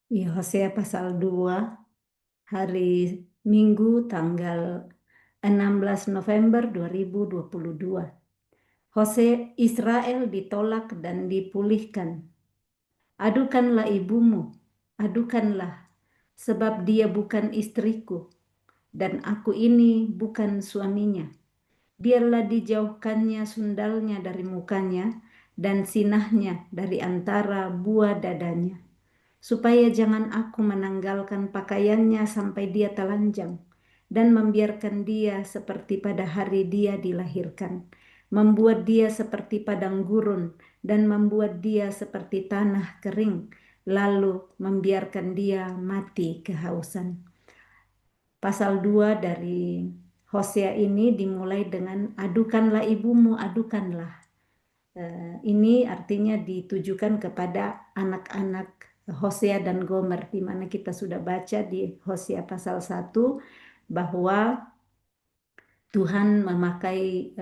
Di Hosea pasal 2 hari Minggu tanggal 16 November 2022. Hosea Israel ditolak dan dipulihkan. Adukanlah ibumu, adukanlah, sebab dia bukan istriku, dan aku ini bukan suaminya. Biarlah dijauhkannya sundalnya dari mukanya, dan sinahnya dari antara buah dadanya, supaya jangan aku menanggalkan pakaiannya sampai dia telanjang, dan membiarkan dia seperti pada hari dia dilahirkan, membuat dia seperti padang gurun, dan membuat dia seperti tanah kering, lalu membiarkan dia mati kehausan. Pasal 2 dari Hosea ini dimulai dengan adukanlah ibumu, adukanlah. Ini artinya ditujukan kepada anak-anak Hosea dan Gomer, di mana kita sudah baca di Hosea pasal 1 bahwa Tuhan memakai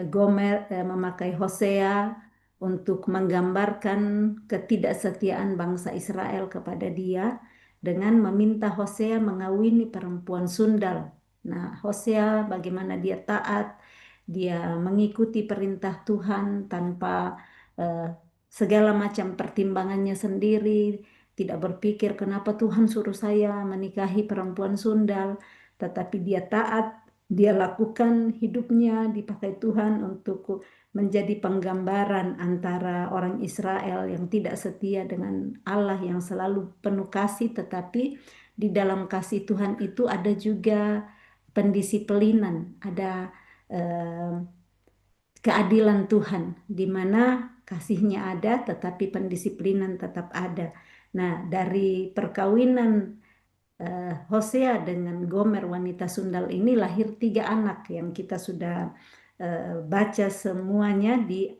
memakai Hosea untuk menggambarkan ketidaksetiaan bangsa Israel kepada dia dengan meminta Hosea mengawini perempuan sundal. Nah, Hosea bagaimana dia taat, dia mengikuti perintah Tuhan tanpa eh, segala macam pertimbangannya sendiri, tidak berpikir kenapa Tuhan suruh saya menikahi perempuan sundal, tetapi dia taat, dia lakukan hidupnya dipakai Tuhan untuk menjadi penggambaran antara orang Israel yang tidak setia dengan Allah yang selalu penuh kasih, tetapi di dalam kasih Tuhan itu ada juga pendisiplinan, ada eh, keadilan Tuhan, di mana kasihnya ada, tetapi pendisiplinan tetap ada. Nah, dari perkawinan Hosea dengan Gomer wanita sundal ini lahir 3 anak yang kita sudah baca semuanya di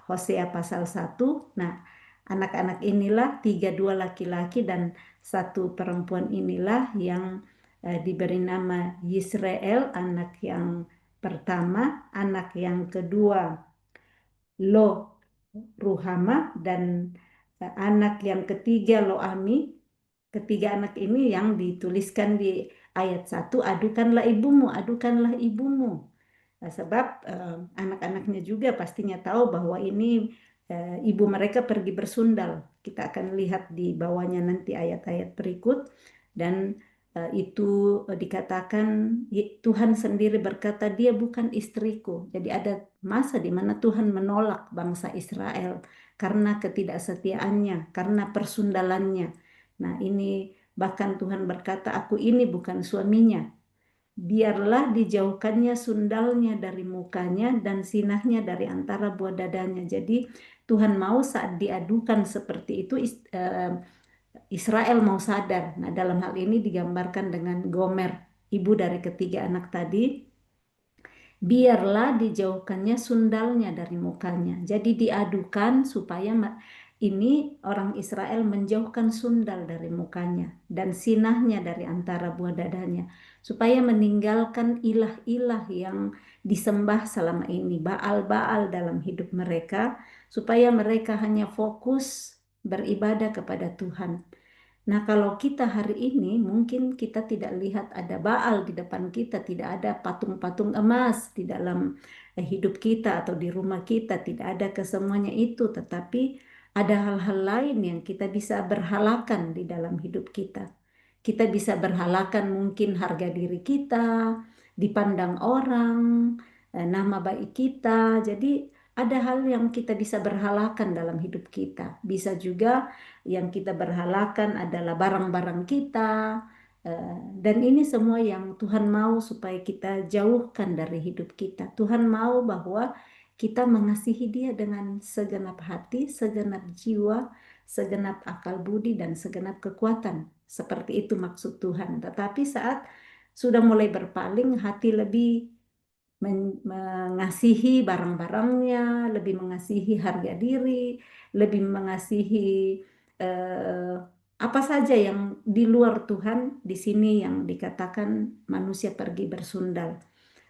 Hosea pasal 1. Nah, anak-anak inilah 3, 2 laki-laki dan 1 perempuan inilah yang diberi nama Yisrael, anak yang pertama, anak yang kedua Lo Ruhama, dan anak yang ketiga Loami. Ketiga anak ini yang dituliskan di ayat 1, adukanlah ibumu, adukanlah ibumu. Nah, sebab anak-anaknya juga pastinya tahu bahwa ini ibu mereka pergi bersundal. Kita akan lihat di bawahnya nanti ayat-ayat berikut. Dan itu dikatakan Tuhan sendiri berkata dia bukan istriku. Jadi ada masa di mana Tuhan menolak bangsa Israel karena ketidaksetiaannya, karena persundalannya. Nah, ini bahkan Tuhan berkata, aku ini bukan suaminya. Biarlah dijauhkannya sundalnya dari mukanya dan sinahnya dari antara buah dadanya. Jadi Tuhan mau saat diadukan seperti itu, Israel mau sadar. Nah, dalam hal ini digambarkan dengan Gomer, ibu dari ketiga anak tadi. Biarlah dijauhkannya sundalnya dari mukanya. Jadi diadukan supaya ini orang Israel menjauhkan sundal dari mukanya dan sinahnya dari antara buah dadanya, supaya meninggalkan ilah-ilah yang disembah selama ini, Baal-Baal dalam hidup mereka, supaya mereka hanya fokus beribadah kepada Tuhan. Nah, kalau kita hari ini mungkin kita tidak lihat ada Baal di depan kita, tidak ada patung-patung emas di dalam hidup kita atau di rumah kita, tidak ada kesemuanya itu, tetapi ada hal-hal lain yang kita bisa berhalakan di dalam hidup kita. Kita bisa berhalakan mungkin harga diri kita, dipandang orang, nama baik kita. Jadi ada hal yang kita bisa berhalakan dalam hidup kita. Bisa juga yang kita berhalakan adalah barang-barang kita, dan ini semua yang Tuhan mau supaya kita jauhkan dari hidup kita. Tuhan mau bahwa kita mengasihi Dia dengan segenap hati, segenap jiwa, segenap akal budi, dan segenap kekuatan. Seperti itu maksud Tuhan. Tetapi saat sudah mulai berpaling, hati lebih mengasihi barang-barangnya, lebih mengasihi harga diri, lebih mengasihi eh, apa saja yang di luar Tuhan, di sini yang dikatakan manusia pergi bersundal.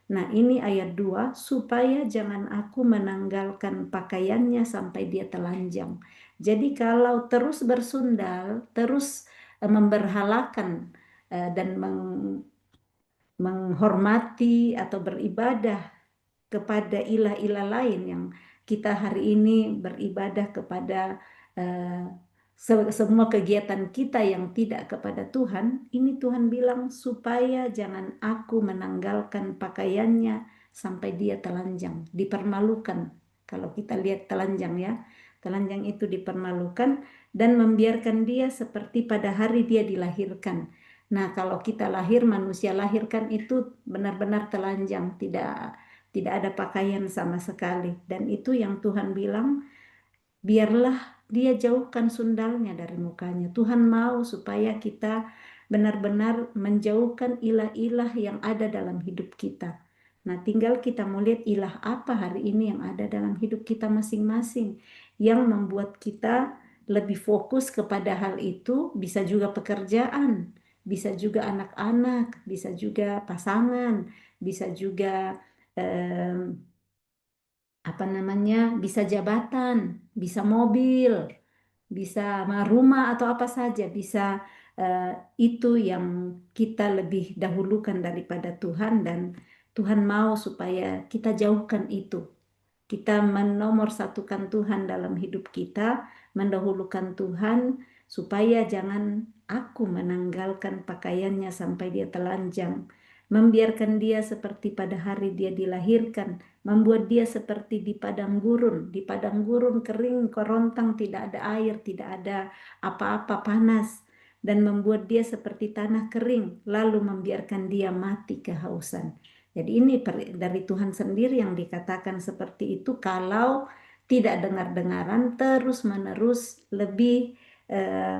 Nah, ini ayat 2, supaya jangan aku menanggalkan pakaiannya sampai dia telanjang. Jadi kalau terus bersundal, terus memberhalakan dan menghormati atau beribadah kepada ilah-ilah lain yang kita hari ini beribadah kepada eh, semua kegiatan kita yang tidak kepada Tuhan. Ini Tuhan bilang supaya jangan aku menanggalkan pakaiannya sampai dia telanjang, dipermalukan. Kalau kita lihat telanjang ya, telanjang itu dipermalukan dan membiarkan dia seperti pada hari dia dilahirkan. Nah, kalau kita lahir, manusia lahir kan itu benar-benar telanjang, tidak ada pakaian sama sekali. Dan itu yang Tuhan bilang, biarlah dia jauhkan sundalnya dari mukanya. Tuhan mau supaya kita benar-benar menjauhkan ilah-ilah yang ada dalam hidup kita. Nah, tinggal kita mau lihat ilah apa hari ini yang ada dalam hidup kita masing-masing, yang membuat kita lebih fokus kepada hal itu. Bisa juga pekerjaan, bisa juga anak-anak, bisa juga pasangan, bisa juga apa namanya, bisa jabatan, bisa mobil, bisa rumah atau apa saja, bisa eh, itu yang kita lebih dahulukan daripada Tuhan, dan Tuhan mau supaya kita jauhkan itu. Kita menomorsatukan Tuhan dalam hidup kita, mendahulukan Tuhan, supaya jangan aku menanggalkan pakaiannya sampai dia telanjang, membiarkan dia seperti pada hari dia dilahirkan, membuat dia seperti di padang gurun kering, kerontang, tidak ada air, tidak ada apa-apa, panas, dan membuat dia seperti tanah kering, lalu membiarkan dia mati kehausan. Jadi ini dari Tuhan sendiri yang dikatakan seperti itu kalau tidak dengar-dengaran terus-menerus lebih eh,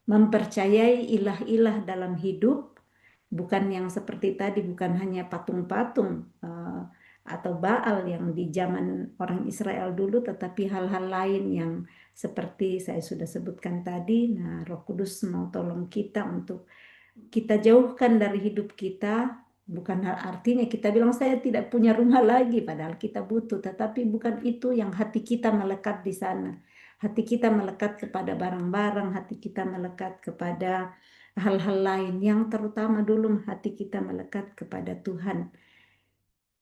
mempercayai ilah-ilah dalam hidup, bukan yang seperti tadi, bukan hanya patung-patung atau Baal yang di zaman orang Israel dulu, tetapi hal-hal lain yang seperti saya sudah sebutkan tadi. Nah, Roh Kudus mau tolong kita untuk kita jauhkan dari hidup kita. Bukan hal artinya kita bilang saya tidak punya rumah lagi, padahal kita butuh. Tetapi bukan itu yang hati kita melekat di sana. Hati kita melekat kepada barang-barang, hati kita melekat kepada hal-hal lain. Yang terutama dulu hati kita melekat kepada Tuhan.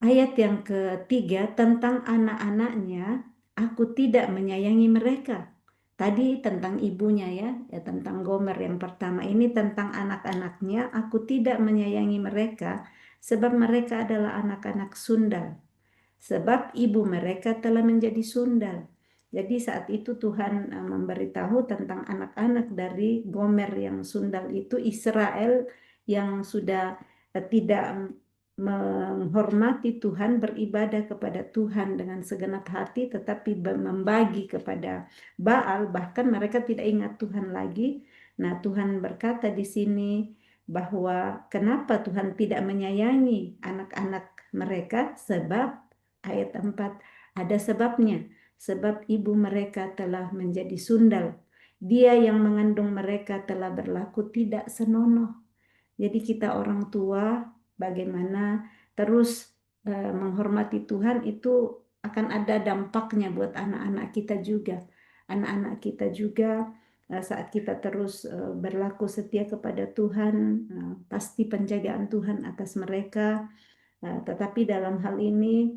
Ayat yang ketiga tentang anak-anaknya, aku tidak menyayangi mereka. Tadi tentang ibunya ya, tentang Gomer yang pertama. Ini tentang anak-anaknya, aku tidak menyayangi mereka, sebab mereka adalah anak-anak sundal. Sebab ibu mereka telah menjadi sundal. Jadi saat itu Tuhan memberitahu tentang anak-anak dari Gomer yang sundal itu, Israel yang sudah tidak menghormati Tuhan, beribadah kepada Tuhan dengan segenap hati, tetapi membagi kepada Baal, bahkan mereka tidak ingat Tuhan lagi. Nah, Tuhan berkata di sini bahwa kenapa Tuhan tidak menyayangi anak-anak mereka, sebab ayat 4 ada sebabnya, sebab ibu mereka telah menjadi sundal. Dia yang mengandung mereka telah berlaku tidak senonoh. Jadi kita orang tua bagaimana terus menghormati Tuhan, itu akan ada dampaknya buat anak-anak kita juga. Anak-anak kita juga saat kita terus berlaku setia kepada Tuhan, pasti penjagaan Tuhan atas mereka. Tetapi dalam hal ini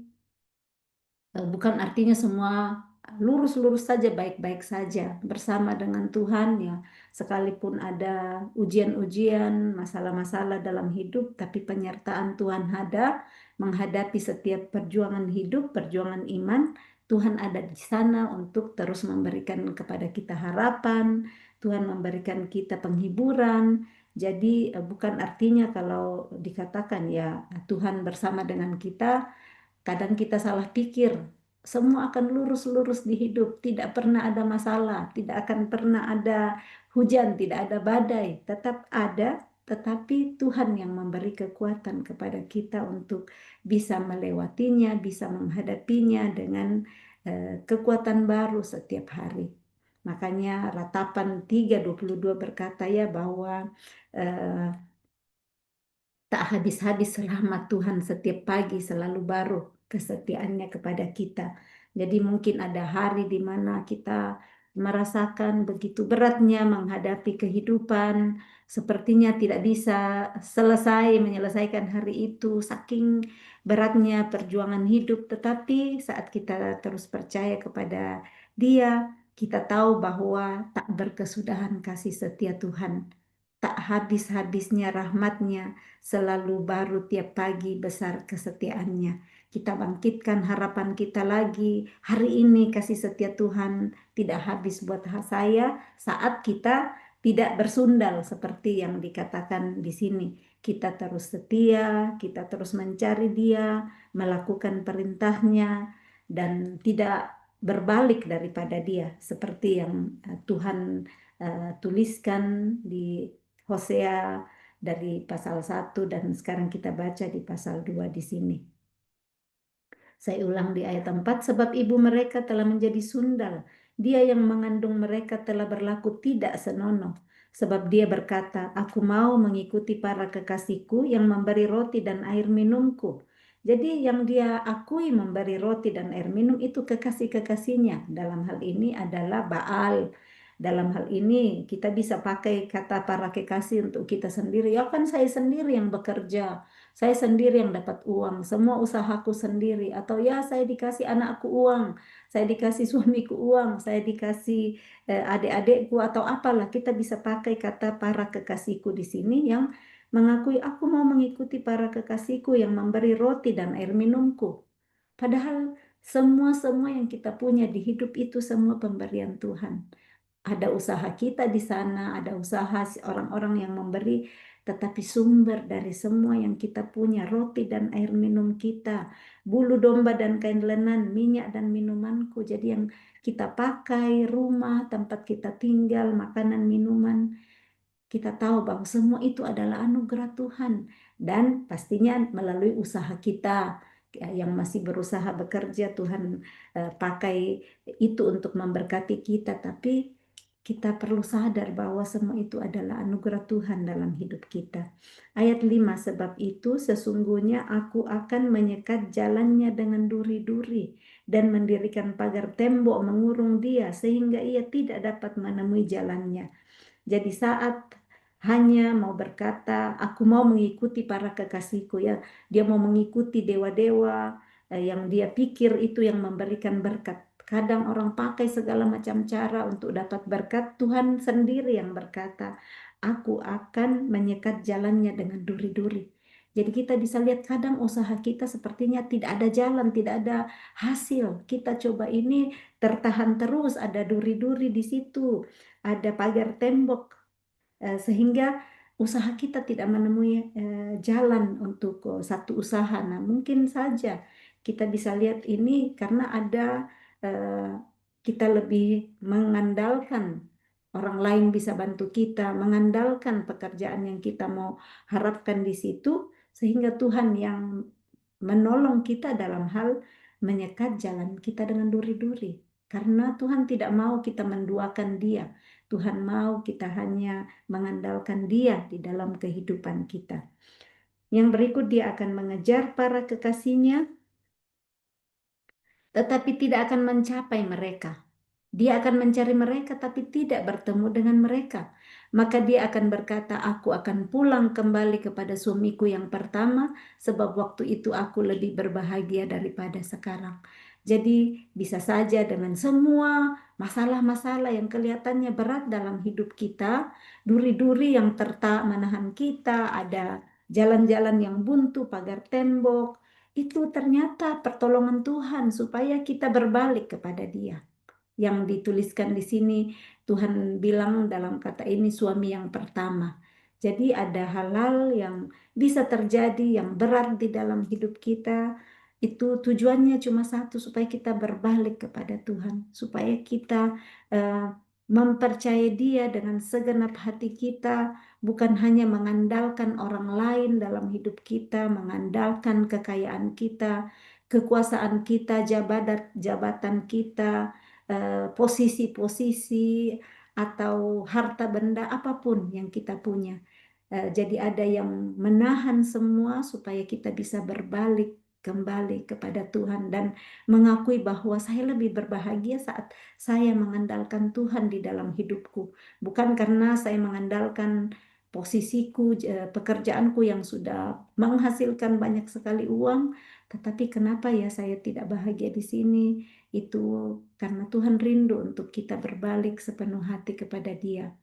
bukan artinya semua lurus-lurus saja, baik-baik saja bersama dengan Tuhan ya. Sekalipun ada ujian-ujian, masalah-masalah dalam hidup, tapi penyertaan Tuhan ada menghadapi setiap perjuangan hidup, perjuangan iman. Tuhan ada di sana untuk terus memberikan kepada kita harapan, Tuhan memberikan kita penghiburan. Jadi bukan artinya kalau dikatakan ya Tuhan bersama dengan kita, kadang kita salah pikir, semua akan lurus-lurus di hidup, tidak pernah ada masalah, tidak akan pernah ada hujan, tidak ada badai, tetap ada, tetapi Tuhan yang memberi kekuatan kepada kita untuk bisa melewatinya, bisa menghadapinya dengan kekuatan baru setiap hari. Makanya Ratapan 3:22 berkata ya bahwa eh, tak habis-habis rahmat Tuhan setiap pagi selalu baru kesetiaannya kepada kita. Jadi mungkin ada hari di mana kita merasakan begitu beratnya menghadapi kehidupan, sepertinya tidak bisa menyelesaikan hari itu, saking beratnya perjuangan hidup. Tetapi saat kita terus percaya kepada Dia, kita tahu bahwa tak berkesudahan kasih setia Tuhan, tak habis-habisnya rahmatnya, selalu baru tiap pagi besar kesetiaannya. Kita bangkitkan harapan kita lagi. Hari ini kasih setia Tuhan tidak habis buat saya saat kita tidak bersundal seperti yang dikatakan di sini. Kita terus setia, kita terus mencari Dia, melakukan perintahnya, dan tidak berbalik daripada Dia. Seperti yang Tuhan tuliskan di Hosea dari pasal 1 dan sekarang kita baca di pasal 2 di sini. Saya ulang di ayat 4, sebab ibu mereka telah menjadi sundal. Dia yang mengandung mereka telah berlaku tidak senonoh. Sebab dia berkata, aku mau mengikuti para kekasihku yang memberi roti dan air minumku. Jadi yang dia akui memberi roti dan air minum itu kekasih-kekasihnya. Dalam hal ini adalah Baal. Dalam hal ini kita bisa pakai kata para kekasih untuk kita sendiri. Ya kan saya sendiri yang bekerja. Saya sendiri yang dapat uang, semua usahaku sendiri. Atau ya saya dikasih anakku uang, saya dikasih suamiku uang, saya dikasih adik-adikku atau apalah. Kita bisa pakai kata para kekasihku di sini yang mengakui aku mau mengikuti para kekasihku yang memberi roti dan air minumku. Padahal semua-semua yang kita punya di hidup itu semua pemberian Tuhan. Ada usaha kita di sana, ada usaha orang-orang yang memberi, tetapi sumber dari semua yang kita punya, roti dan air minum kita, bulu domba dan kain lenan, minyak dan minumanku. Jadi yang kita pakai, rumah, tempat kita tinggal, makanan, minuman, kita tahu bahwa semua itu adalah anugerah Tuhan. Dan pastinya melalui usaha kita yang masih berusaha bekerja, Tuhan pakai itu untuk memberkati kita. Tapi kita perlu sadar bahwa semua itu adalah anugerah Tuhan dalam hidup kita. Ayat 5, sebab itu sesungguhnya aku akan menyekat jalannya dengan duri-duri dan mendirikan pagar tembok mengurung dia sehingga ia tidak dapat menemui jalannya. Jadi saat hanya mau berkata, aku mau mengikuti para kekasihku ya, dia mau mengikuti dewa-dewa yang dia pikir itu yang memberikan berkat. Kadang orang pakai segala macam cara untuk dapat berkat, Tuhan sendiri yang berkata, aku akan menyekat jalannya dengan duri-duri. Jadi kita bisa lihat kadang usaha kita sepertinya tidak ada jalan, tidak ada hasil. Kita coba ini tertahan terus, ada duri-duri di situ, ada pagar tembok, sehingga usaha kita tidak menemui jalan untuk satu usaha. Nah, mungkin saja kita bisa lihat ini karena ada eh, kita lebih mengandalkan orang lain bisa bantu kita, mengandalkan pekerjaan yang kita mau harapkan di situ, sehingga Tuhan yang menolong kita dalam hal menyekat jalan kita dengan duri-duri. Karena Tuhan tidak mau kita menduakan Dia. Tuhan mau kita hanya mengandalkan Dia di dalam kehidupan kita. Yang berikut, dia akan mengejar para kekasihnya, tetapi tidak akan mencapai mereka. Dia akan mencari mereka, tapi tidak bertemu dengan mereka. Maka dia akan berkata, aku akan pulang kembali kepada suamiku yang pertama, sebab waktu itu aku lebih berbahagia daripada sekarang. Jadi bisa saja dengan semua masalah-masalah yang kelihatannya berat dalam hidup kita, duri-duri yang tertak menahan kita, ada jalan-jalan yang buntu, pagar tembok, itu ternyata pertolongan Tuhan supaya kita berbalik kepada Dia. Yang dituliskan di sini, Tuhan bilang dalam kata ini suami yang pertama. Jadi ada hal-hal yang bisa terjadi yang berat di dalam hidup kita, itu tujuannya cuma satu, supaya kita berbalik kepada Tuhan, supaya kita eh, mempercayai Dia dengan segenap hati kita, bukan hanya mengandalkan orang lain dalam hidup kita, mengandalkan kekayaan kita, kekuasaan kita, jabatan kita, posisi-posisi atau harta benda apapun yang kita punya. Jadi ada yang menahan semua supaya kita bisa berbalik kembali kepada Tuhan dan mengakui bahwa saya lebih berbahagia saat saya mengandalkan Tuhan di dalam hidupku. Bukan karena saya mengandalkan posisiku, pekerjaanku yang sudah menghasilkan banyak sekali uang, tetapi kenapa ya saya tidak bahagia di sini? Itu karena Tuhan rindu untuk kita berbalik sepenuh hati kepada Dia.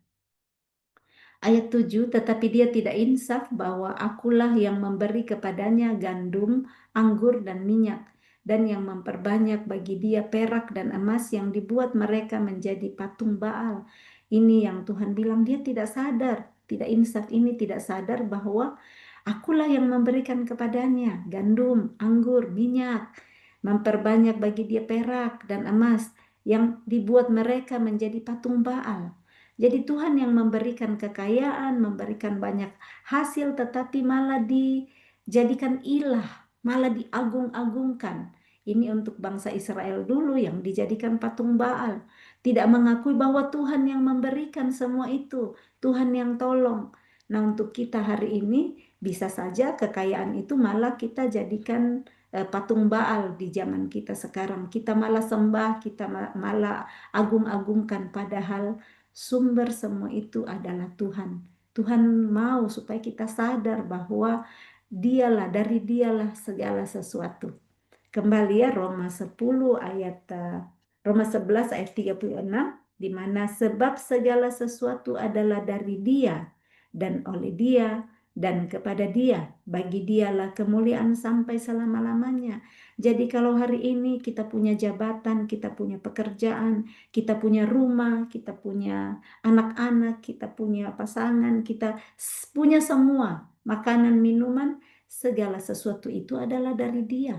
Ayat 7, tetapi dia tidak insaf bahwa akulah yang memberi kepadanya gandum, anggur, dan minyak, dan yang memperbanyak bagi dia perak dan emas yang dibuat mereka menjadi patung Baal. Ini yang Tuhan bilang, dia tidak sadar, tidak insaf ini tidak sadar bahwa akulah yang memberikan kepadanya gandum, anggur, minyak, memperbanyak bagi dia perak dan emas yang dibuat mereka menjadi patung Baal. Jadi Tuhan yang memberikan kekayaan, memberikan banyak hasil, tetapi malah dijadikan ilah, malah diagung-agungkan. Ini untuk bangsa Israel dulu yang dijadikan patung Baal. Tidak mengakui bahwa Tuhan yang memberikan semua itu, Tuhan yang tolong. Nah, untuk kita hari ini bisa saja kekayaan itu malah kita jadikan patung Baal di zaman kita sekarang. Kita malah sembah, kita malah agung-agungkan, padahal sumber semua itu adalah Tuhan. Tuhan mau supaya kita sadar bahwa dari dialah segala sesuatu. Kembali ya Roma 11 ayat 36, di mana sebab segala sesuatu adalah dari Dia dan oleh Dia dan kepada Dia. Bagi Dialah kemuliaan sampai selama-lamanya. Jadi kalau hari ini kita punya jabatan, kita punya pekerjaan, kita punya rumah, kita punya anak-anak, kita punya pasangan, kita punya semua makanan, minuman, segala sesuatu itu adalah dari Dia.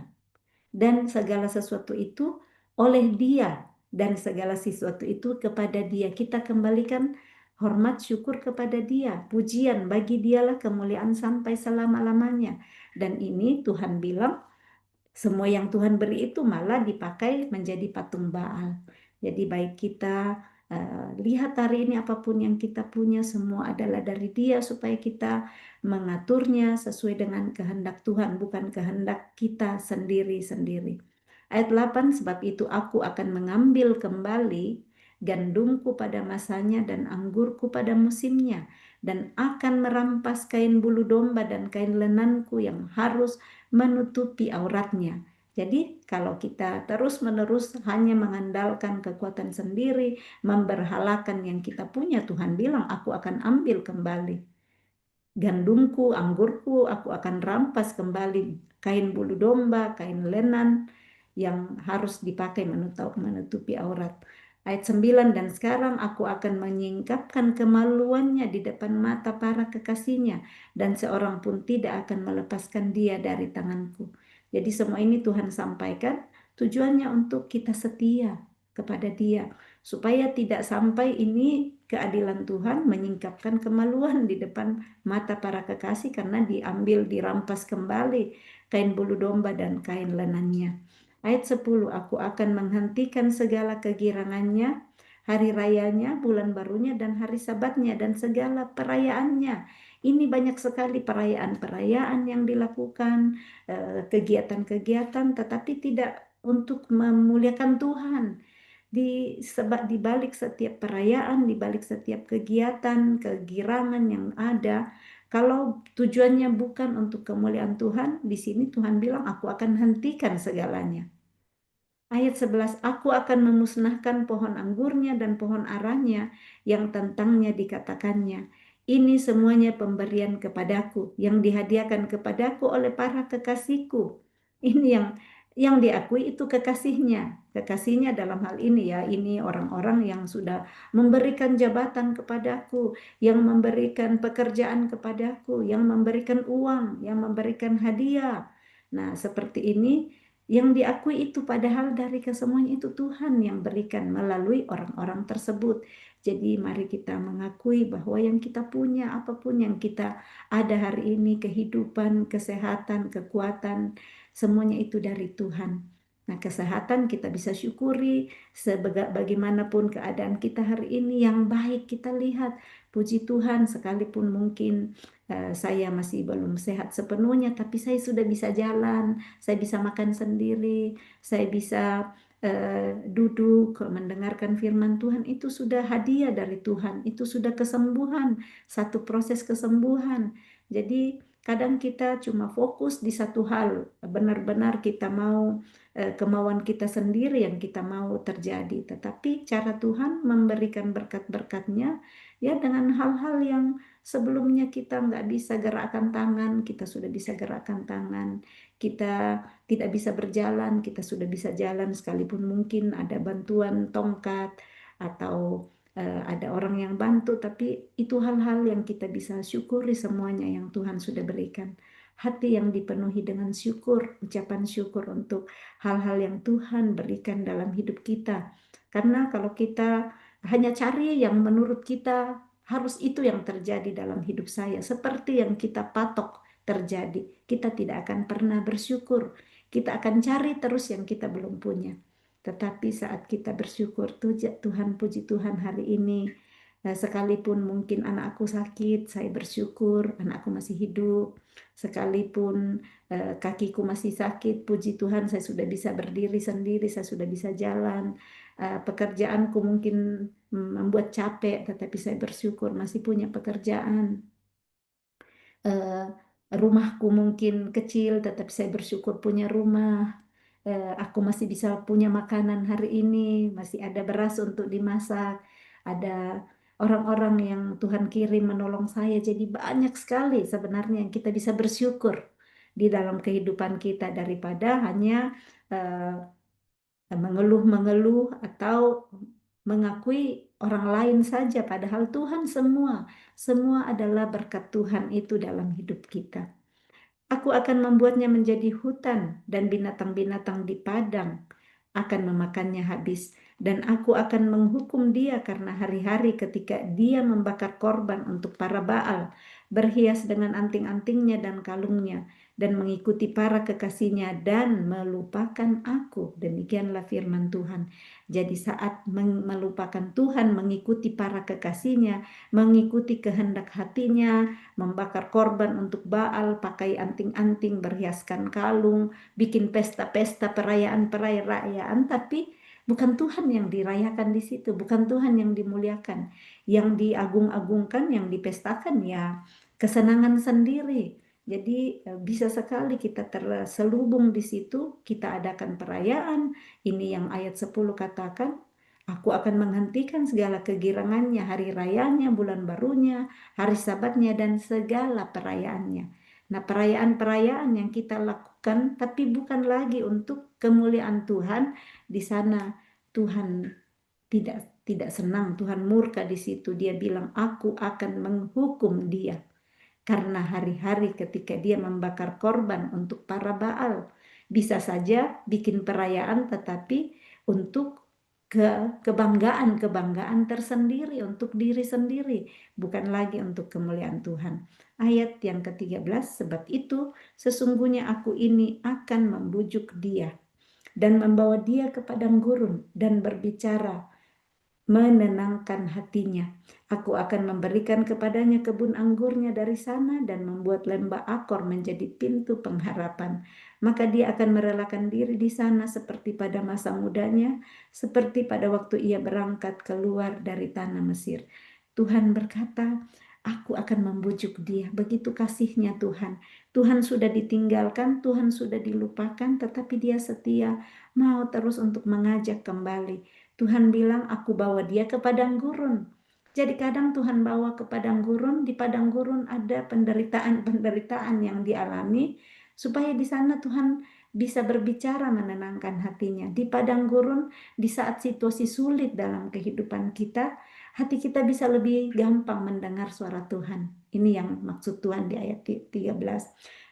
Dan segala sesuatu itu oleh Dia. Dan segala sesuatu itu kepada Dia. Kita kembalikan hormat syukur kepada Dia. Pujian bagi Dialah kemuliaan sampai selama-lamanya. Dan ini Tuhan bilang, semua yang Tuhan beri itu malah dipakai menjadi patung Baal. Jadi baik kita lihat hari ini apapun yang kita punya semua adalah dari Dia, supaya kita mengaturnya sesuai dengan kehendak Tuhan, bukan kehendak kita sendiri-sendiri. Ayat 8, sebab itu aku akan mengambil kembali gandumku pada masanya dan anggurku pada musimnya, dan akan merampas kain bulu domba dan kain lenanku yang harus menutupi auratnya. Jadi kalau kita terus-menerus hanya mengandalkan kekuatan sendiri, memberhalakan yang kita punya, Tuhan bilang, aku akan ambil kembali gandumku, anggurku, aku akan rampas kembali kain bulu domba, kain lenan yang harus dipakai menutupi aurat. Ayat 9, dan sekarang aku akan menyingkapkan kemaluannya di depan mata para kekasihnya, dan seorang pun tidak akan melepaskan dia dari tanganku. Jadi semua ini Tuhan sampaikan tujuannya untuk kita setia kepada Dia, supaya tidak sampai ini keadilan Tuhan menyingkapkan kemaluan di depan mata para kekasih karena diambil, dirampas kembali kain bulu domba dan kain lenannya. Ayat 10, aku akan menghentikan segala kegirangannya, hari rayanya, bulan barunya, dan hari sabatnya, dan segala perayaannya. Ini banyak sekali perayaan-perayaan yang dilakukan, kegiatan-kegiatan, tetapi tidak untuk memuliakan Tuhan. Di balik setiap perayaan, di balik setiap kegiatan, kegirangan yang ada, kalau tujuannya bukan untuk kemuliaan Tuhan, di sini Tuhan bilang, aku akan hentikan segalanya. Ayat 11, aku akan memusnahkan pohon anggurnya dan pohon aranya yang tentangnya dikatakannya, ini semuanya pemberian kepadaku, yang dihadiahkan kepadaku oleh para kekasihku. Ini yang diakui itu kekasihnya. Kekasihnya dalam hal ini ya, ini orang-orang yang sudah memberikan jabatan kepadaku, yang memberikan pekerjaan kepadaku, yang memberikan uang, yang memberikan hadiah. Nah, seperti ini yang diakui itu, padahal dari kesemuanya itu Tuhan yang berikan melalui orang-orang tersebut. Jadi mari kita mengakui bahwa yang kita punya, apapun yang kita ada hari ini, kehidupan, kesehatan, kekuatan, semuanya itu dari Tuhan. Nah, kesehatan kita bisa syukuri, sebagaimanapun keadaan kita hari ini yang baik kita lihat. Puji Tuhan, sekalipun mungkin saya masih belum sehat sepenuhnya, tapi saya sudah bisa jalan, saya bisa makan sendiri, saya bisa duduk mendengarkan firman Tuhan. Itu sudah hadiah dari Tuhan, itu sudah kesembuhan, satu proses kesembuhan. Jadi kadang kita cuma fokus di satu hal, benar-benar kita mau kemauan kita sendiri yang kita mau terjadi. Tetapi cara Tuhan memberikan berkat-berkatnya ya dengan hal-hal yang sebelumnya kita nggak bisa gerakkan tangan, kita sudah bisa gerakkan tangan. Kita tidak bisa berjalan, kita sudah bisa jalan sekalipun mungkin ada bantuan tongkat atau ada orang yang bantu, tapi itu hal-hal yang kita bisa syukuri semuanya yang Tuhan sudah berikan. Hati yang dipenuhi dengan syukur, ucapan syukur untuk hal-hal yang Tuhan berikan dalam hidup kita. Karena kalau kita hanya cari yang menurut kita harus itu yang terjadi dalam hidup saya, seperti yang kita patok terjadi, kita tidak akan pernah bersyukur. Kita akan cari terus yang kita belum punya. Tetapi saat kita bersyukur, Tuhan, puji Tuhan hari ini, sekalipun mungkin anakku sakit, saya bersyukur anakku masih hidup. Sekalipun kakiku masih sakit, puji Tuhan saya sudah bisa berdiri sendiri, saya sudah bisa jalan. Pekerjaanku mungkin membuat capek, tetapi saya bersyukur masih punya pekerjaan. Eh, Rumahku mungkin kecil, tetapi saya bersyukur punya rumah. Aku masih bisa punya makanan hari ini, masih ada beras untuk dimasak, ada orang-orang yang Tuhan kirim menolong saya. Jadi banyak sekali sebenarnya yang kita bisa bersyukur di dalam kehidupan kita daripada hanya mengeluh-mengeluh atau mengakui orang lain saja. Padahal Tuhan semua adalah berkat Tuhan itu dalam hidup kita. Aku akan membuatnya menjadi hutan dan binatang-binatang di padang akan memakannya habis. Dan aku akan menghukum dia karena hari-hari ketika dia membakar korban untuk para Baal, berhias dengan anting-antingnya dan kalungnya, dan mengikuti para kekasihnya dan melupakan aku. Demikianlah firman Tuhan. Jadi saat melupakan Tuhan, mengikuti para kekasihnya, mengikuti kehendak hatinya, membakar korban untuk Baal, pakai anting-anting, berhiaskan kalung, bikin pesta-pesta perayaan-perayaan, tapi bukan Tuhan yang dirayakan di situ, bukan Tuhan yang dimuliakan, yang diagung-agungkan, yang dipestakan ya kesenangan sendiri. Jadi bisa sekali kita terselubung di situ, kita adakan perayaan, ini yang ayat 10 katakan, aku akan menghentikan segala kegirangannya, hari rayanya, bulan barunya, hari sabatnya, dan segala perayaannya. Nah, perayaan-perayaan yang kita lakukan, tapi bukan lagi untuk kemuliaan Tuhan, di sana Tuhan tidak senang, Tuhan murka di situ. Dia bilang, aku akan menghukum dia. Karena hari-hari ketika dia membakar korban untuk para Baal, bisa saja bikin perayaan tetapi untuk kebanggaan tersendiri, untuk diri sendiri, bukan lagi untuk kemuliaan Tuhan. Ayat yang ke-13, sebab itu sesungguhnya aku ini akan membujuk dia dan membawa dia ke padang gurun dan berbicara menenangkan hatinya. Aku akan memberikan kepadanya kebun anggurnya dari sana dan membuat lembah Akor menjadi pintu pengharapan. Maka dia akan merelakan diri di sana seperti pada masa mudanya, seperti pada waktu ia berangkat keluar dari tanah Mesir. Tuhan berkata, aku akan membujuk dia. Begitu kasihnya Tuhan. Tuhan sudah ditinggalkan, Tuhan sudah dilupakan, tetapi dia setia, mau terus untuk mengajak kembali. Tuhan bilang, aku bawa dia ke padang gurun. Jadi kadang Tuhan bawa ke padang gurun, di padang gurun ada penderitaan-penderitaan yang dialami, supaya di sana Tuhan bisa berbicara menenangkan hatinya. Di padang gurun, di saat situasi sulit dalam kehidupan kita, hati kita bisa lebih gampang mendengar suara Tuhan. Ini yang maksud Tuhan di ayat 13.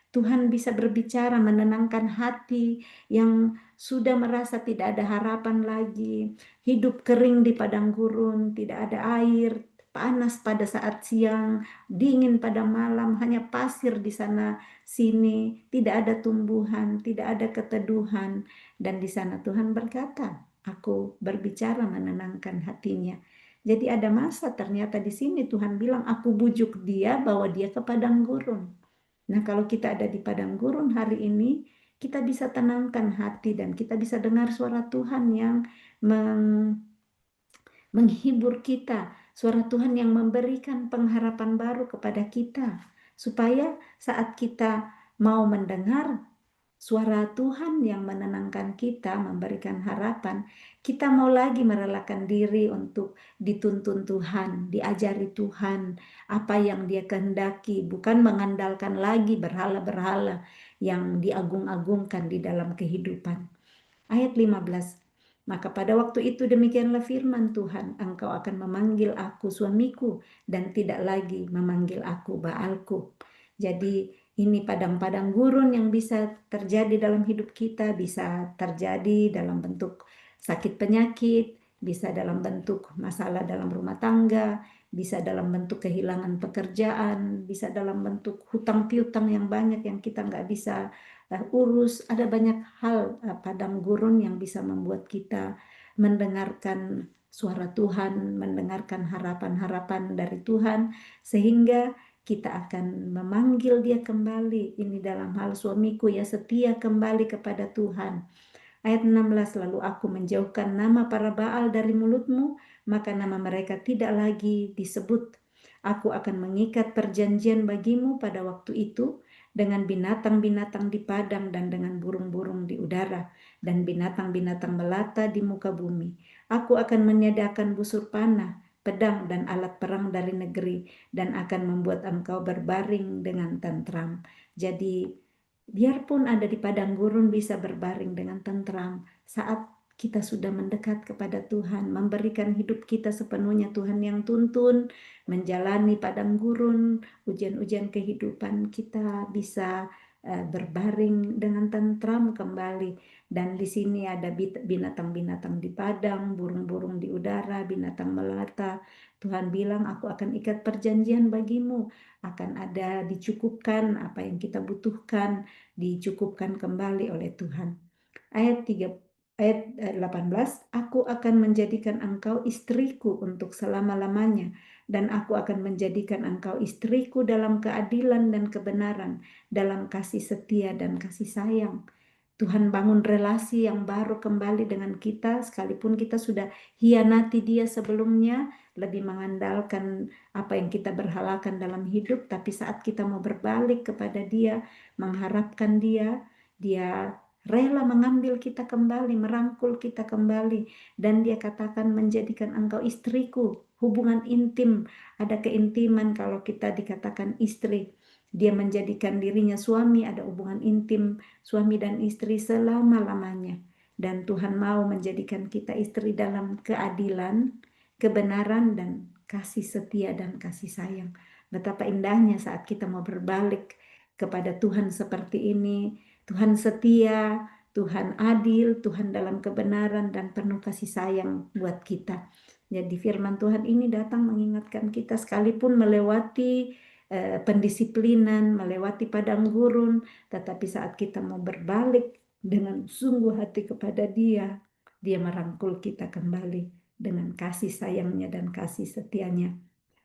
Tuhan bisa berbicara menenangkan hati yang sudah merasa tidak ada harapan lagi, hidup kering di padang gurun, tidak ada air, panas pada saat siang, dingin pada malam, hanya pasir di sana sini, tidak ada tumbuhan, tidak ada keteduhan. Dan di sana Tuhan berkata, aku berbicara menenangkan hatinya. Jadi ada masa ternyata di sini Tuhan bilang, aku bujuk dia bawa dia ke padang gurun. Nah, kalau kita ada di padang gurun hari ini, kita bisa tenangkan hati dan kita bisa dengar suara Tuhan yang menghibur kita, suara Tuhan yang memberikan pengharapan baru kepada kita, supaya saat kita mau mendengar suara Tuhan yang menenangkan kita, memberikan harapan, kita mau lagi merelakan diri untuk dituntun Tuhan, diajari Tuhan apa yang Dia kehendaki, bukan mengandalkan lagi berhala-berhala yang diagung-agungkan di dalam kehidupan. Ayat 15. Maka pada waktu itu demikianlah firman Tuhan, engkau akan memanggil aku suamiku dan tidak lagi memanggil aku Baalku. Jadi ini padang-padang gurun yang bisa terjadi dalam hidup kita, bisa terjadi dalam bentuk sakit penyakit, bisa dalam bentuk masalah dalam rumah tangga, bisa dalam bentuk kehilangan pekerjaan, bisa dalam bentuk hutang piutang yang banyak yang kita nggak bisa urus. Ada banyak hal padang gurun yang bisa membuat kita mendengarkan suara Tuhan, mendengarkan harapan-harapan dari Tuhan, sehingga kita akan memanggil dia kembali. Ini dalam hal suamiku ya, setia kembali kepada Tuhan. Ayat 16, lalu aku menjauhkan nama para Baal dari mulutmu, maka nama mereka tidak lagi disebut. Aku akan mengikat perjanjian bagimu pada waktu itu dengan binatang-binatang di padang dan dengan burung-burung di udara dan binatang-binatang melata di muka bumi. Aku akan menyediakan busur panah, pedang dan alat perang dari negeri dan akan membuat engkau berbaring dengan tentram. Jadi biarpun ada di padang gurun bisa berbaring dengan tentram saat kita sudah mendekat kepada Tuhan, memberikan hidup kita sepenuhnya Tuhan yang tuntun, menjalani padang gurun, ujian-ujian kehidupan, kita bisa berbaring dengan tentram kembali. Dan di sini ada binatang-binatang di padang, burung-burung di udara, binatang melata. Tuhan bilang, aku akan ikat perjanjian bagimu, akan ada dicukupkan apa yang kita butuhkan, dicukupkan kembali oleh Tuhan. Ayat 18, aku akan menjadikan engkau istriku untuk selama-lamanya, dan aku akan menjadikan engkau istriku dalam keadilan dan kebenaran, dalam kasih setia dan kasih sayang. Tuhan bangun relasi yang baru kembali dengan kita, sekalipun kita sudah hianati dia sebelumnya, lebih mengandalkan apa yang kita berhalakan dalam hidup, tapi saat kita mau berbalik kepada dia, mengharapkan dia, dia rela mengambil kita kembali, merangkul kita kembali, dan dia katakan menjadikan engkau istriku, hubungan intim, ada keintiman kalau kita dikatakan istri. Dia menjadikan dirinya suami, ada hubungan intim suami dan istri selama-lamanya. Dan Tuhan mau menjadikan kita istri dalam keadilan, kebenaran, dan kasih setia dan kasih sayang. Betapa indahnya saat kita mau berbalik kepada Tuhan seperti ini. Tuhan setia, Tuhan adil, Tuhan dalam kebenaran dan penuh kasih sayang buat kita. Jadi firman Tuhan ini datang mengingatkan kita sekalipun melewati pendisiplinan, melewati padang gurun, tetapi saat kita mau berbalik dengan sungguh hati kepada dia, dia merangkul kita kembali dengan kasih sayangnya dan kasih setianya.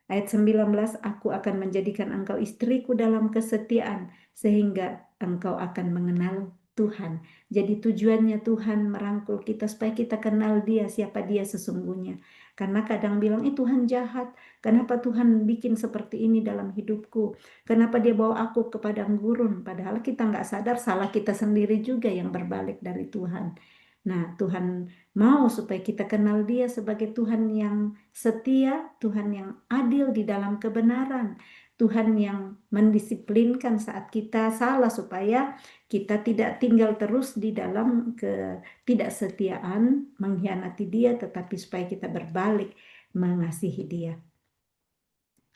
Ayat 19, aku akan menjadikan engkau istriku dalam kesetiaan, sehingga engkau akan mengenal Tuhan. Jadi tujuannya Tuhan merangkul kita supaya kita kenal dia, siapa dia sesungguhnya. Karena kadang bilang, Tuhan jahat, kenapa Tuhan bikin seperti ini dalam hidupku? Kenapa dia bawa aku ke padang gurun? Padahal kita nggak sadar salah kita sendiri juga yang berbalik dari Tuhan. Nah, Tuhan mau supaya kita kenal dia sebagai Tuhan yang setia, Tuhan yang adil di dalam kebenaran, Tuhan yang mendisiplinkan saat kita salah supaya kita tidak tinggal terus di dalam ketidaksetiaan, mengkhianati dia, tetapi supaya kita berbalik mengasihi dia.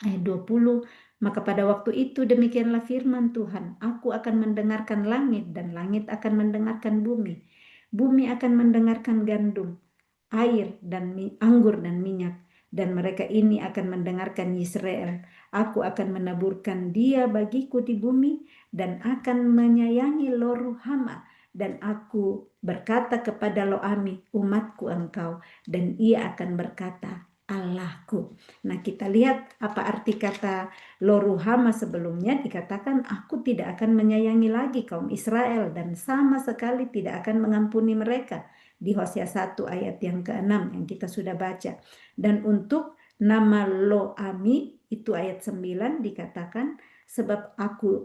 Ayat 20, maka pada waktu itu demikianlah firman Tuhan, aku akan mendengarkan langit dan langit akan mendengarkan bumi. Bumi akan mendengarkan gandum, air dan anggur dan minyak, dan mereka ini akan mendengarkan Yisrael. Aku akan menaburkan dia bagiku di bumi dan akan menyayangi Lo-ruhama. Dan aku berkata kepada Lo-ami, umatku engkau, dan ia akan berkata, Allahku. Nah, kita lihat apa arti kata Lo-ruhama sebelumnya, dikatakan aku tidak akan menyayangi lagi kaum Israel dan sama sekali tidak akan mengampuni mereka. Di Hosea 1 ayat yang ke-6 yang kita sudah baca. Dan untuk nama Lo-ami itu ayat 9 dikatakan, sebab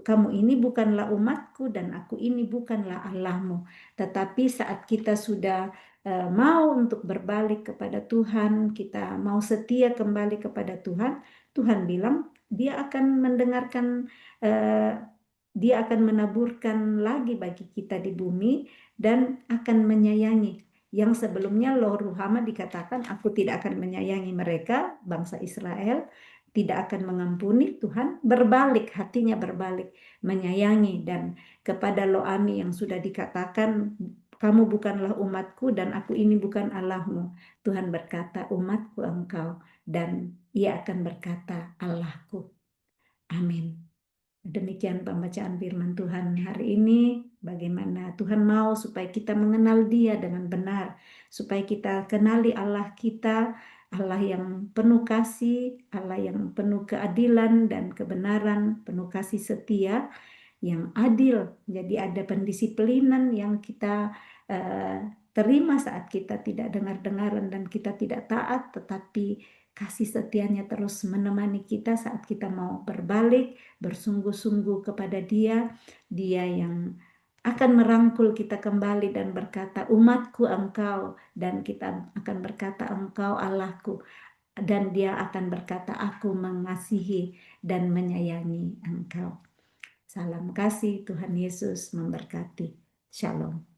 kamu ini bukanlah umatku dan aku ini bukanlah Allahmu. Tetapi saat kita sudah mau untuk berbalik kepada Tuhan, kita mau setia kembali kepada Tuhan, Tuhan bilang dia akan mendengarkan, dia akan menaburkan lagi bagi kita di bumi dan akan menyayangi. Yang sebelumnya Lo-ruhama dikatakan aku tidak akan menyayangi mereka, bangsa Israel, tidak akan mengampuni. Tuhan berbalik, hatinya berbalik, menyayangi. Dan kepada Lo-ami yang sudah dikatakan kamu bukanlah umatku dan aku ini bukan Allahmu, Tuhan berkata umatku engkau, dan ia akan berkata Allahku. Amin. Demikian pembacaan firman Tuhan hari ini. Bagaimana Tuhan mau supaya kita mengenal Dia dengan benar, supaya kita kenali Allah kita, Allah yang penuh kasih, Allah yang penuh keadilan dan kebenaran, penuh kasih setia, yang adil. Jadi ada pendisiplinan yang kita terima saat kita tidak dengar-dengaran dan kita tidak taat, tetapi kasih setianya terus menemani kita saat kita mau berbalik, bersungguh-sungguh kepada Dia. Dia yang akan merangkul kita kembali dan berkata, umatku engkau, dan kita akan berkata engkau Allahku, dan Dia akan berkata aku mengasihi dan menyayangi engkau. Salam kasih, Tuhan Yesus memberkati. Shalom.